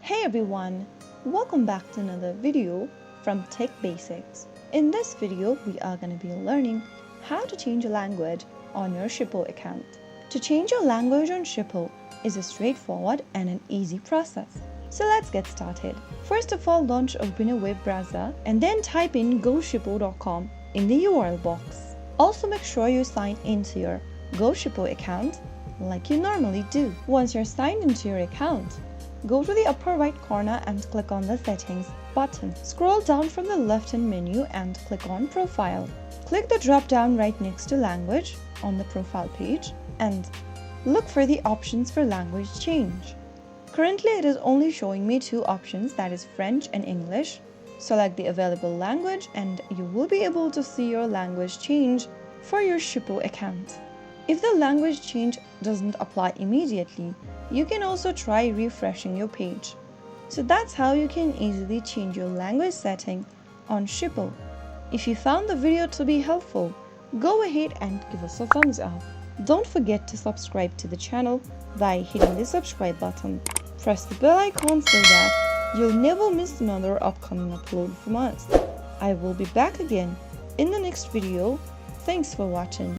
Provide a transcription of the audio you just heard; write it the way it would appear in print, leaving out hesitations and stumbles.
Hey everyone, welcome back to another video from Techbasics. In this video, we are going to be learning how to change a language on your Shippo account. To change your language on Shippo is a straightforward and an easy process. So let's get started. First of all, open a web browser and then type in goshippo.com in the URL box. Also make sure you sign into your GoShippo account like you normally do. Once you're signed into your account, go to the upper right corner and click on the Settings button. Scroll down from the left-hand menu and click on Profile. Click the drop-down right next to Language on the profile page and look for the options for language change. Currently, it is only showing me two options, that is French and English. Select the available language and you will be able to see your language change for your Shippo account. If the language change doesn't apply immediately, you can also try refreshing your page. So that's how you can easily change your language setting on Shippo. If you found the video to be helpful, go ahead and give us a thumbs up. Don't forget to subscribe to the channel by hitting the subscribe button. Press the bell icon so that you'll never miss another upcoming upload from us. I will be back again in the next video. Thanks for watching.